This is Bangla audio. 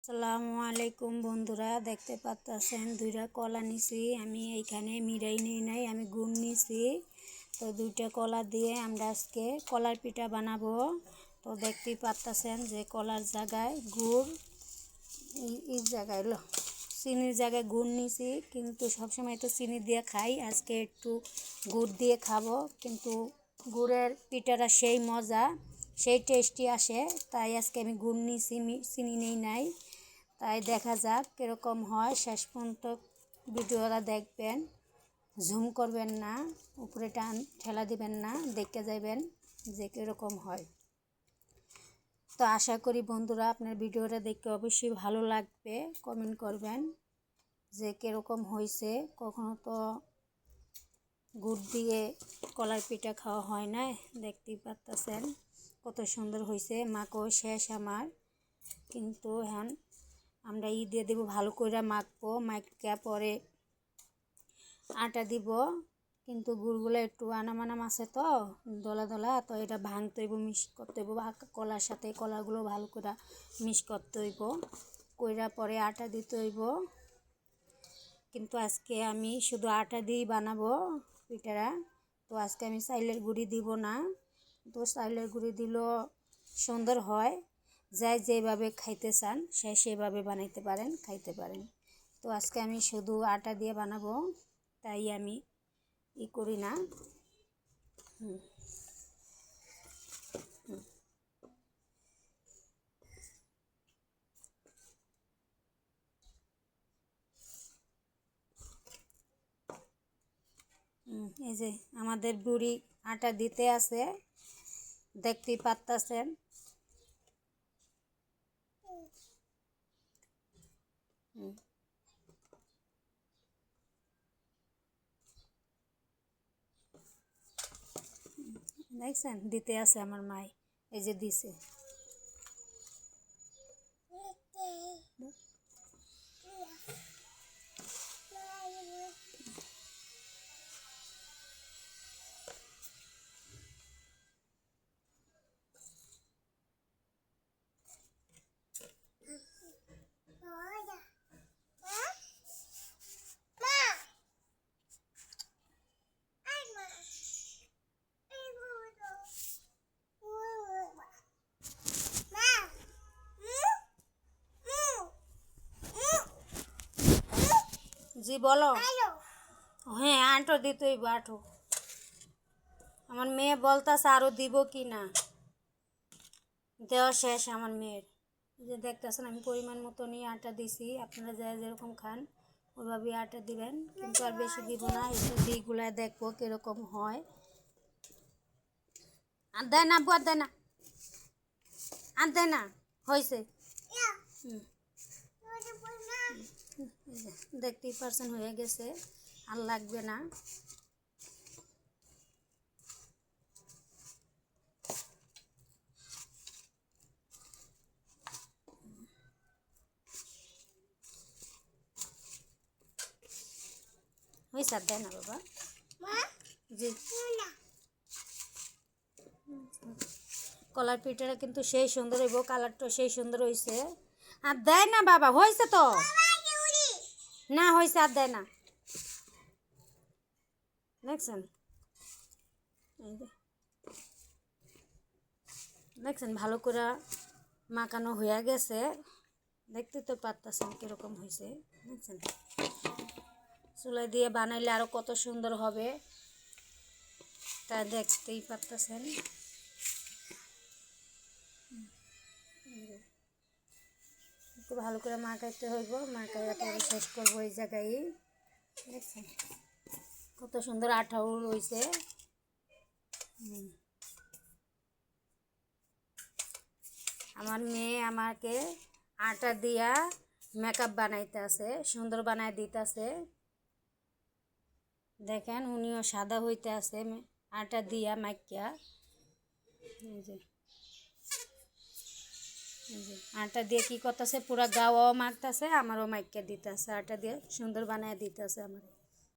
আসসালামু আলাইকুম বন্ধুরা, দেখতে পাচ্ছেন দুইটা কলা নিছি। আমি এইখানে মিরাই নেই নাই, আমি গুড় নিছি। তো দুইটা কলা দিয়ে আমরা আজকে কলার পিঠা বানাবো। তো দেখতেই পাচ্ছেন যে কলার জায়গায় গুড়, এই জায়গায় চিনির জায়গায় গুড় নিছি। কিন্তু সবসময় তো চিনি দিয়ে খাই, আজকে একটু গুড় দিয়ে খাবো। কিন্তু গুড়ের পিঠাটা সেই মজা, সেই টেস্টি আসে, তাই আজকে আমি গুড় নিছি, চিনি নেই নাই। তাই দেখা যাক কীরকম হয়। শেষ পর্যন্ত ভিডিওটা দেখবেন, ঝুম করবেন না, উপরে টান ঠেলা দিবেন না, দেখে যাবেন যে কীরকম হয়। তো আশা করি বন্ধুরা আপনার ভিডিওটা দেখে অবশ্যই ভালো লাগবে। কমেন্ট করবেন যে কীরকম হয়েছে। কখনো তো গুড় দিয়ে কলার পিঠা খাওয়া হয় না। দেখতেই পাচ্ছেন কত সুন্দর হয়েছে। মাখো শেষ আমার, কিন্তু এখন আমরা দিয়ে দেবো, ভালো করে মাখবো। মাখা পরে আটা দিব। কিন্তু গুড়গুলো একটু আনামানাম আছে তো, দলা দলা, তো এটা ভাঙতে হইব, মিক্স করতে হইব কলার সাথে। কলাগুলো ভালো করে মিক্স করতে হইব, কইরা পরে আটা দিতে হইব। কিন্তু আজকে আমি শুধু আটা দিয়েই বানাবো পিঠাটা। তো আজকে আমি চাইলের গুঁড়ি দিব না। তো চাইলের গুঁড়ি দিলেও সুন্দর হয়। যাই যেভাবে খাইতে চান সে সেভাবে বানাইতে পারেন, খাইতে পারেন। তো আজকে আমি শুধু আটা দিয়ে বানাবো, তাই আমি করি না। এই যে আমাদের বুড়ি আটা দিতে আছে, দেখতেই পাচ্ছেন। দেখছেন দিতে আছে আমার মাই, এই যে দিছে। জি বলো। হ্যাঁ, আঁটো দিতেই আঁটো। আমার মেয়ে বলতাছে আরও দিব কি না, দেওয়া শেষ আমার মেয়ের। যে দেখতেছেন আমি পরিমাণ মতো নিয়ে আটা দিছি। আপনারা যারা যেরকম খান ওইভাবে আটা দিবেন, কিন্তু আর বেশি দিব না। একটু দিগুলা দেখবো কীরকম হয়। আর দেয় না, বুয়ার দেয় না, আর দেয় না, হয়েছে। দেখতেই পারছেন হয়ে গেছে, আর লাগবে না। হয়েছে, আর দেয় না বাবা। জি, কলার পিঠাটা কিন্তু সেই সুন্দর হইব, কালারটা সেই সুন্দর হয়েছে। আর দেয় না বাবা, হয়েছে তো না, হয়েছে, আর দেয় না। দেখছেন, দেখছেন ভালো করে মাখানো হয়ে গেছে। দেখতে তো পারতেছেন কীরকম হয়েছে। দেখছেন চুলাই দিয়ে বানাইলে আরও কত সুন্দর হবে, তা দেখতেই পারতেছেন। একটু ভালো করে মাখাইতে হইব, মাখাইয়া পরে শেষ করবো এই জায়গায়। দেখছেন কত সুন্দর আঠাও রয়েছে। আমার মেয়ে আমাকে আটা দিয়া মেকআপ বানাইতে আছে, সুন্দর বানাই দিতেছে। দেখেন উনিও সাদা হইতে আছে আটা দিয়া মাইকিয়া। এই যে আটা দিয়ে কি করতেছে, পুরা গাও মাখতেছে, আমারও মাইকিয়া দিতেছে। আটা দিয়ে সুন্দর বানাই দিতেছে আমার।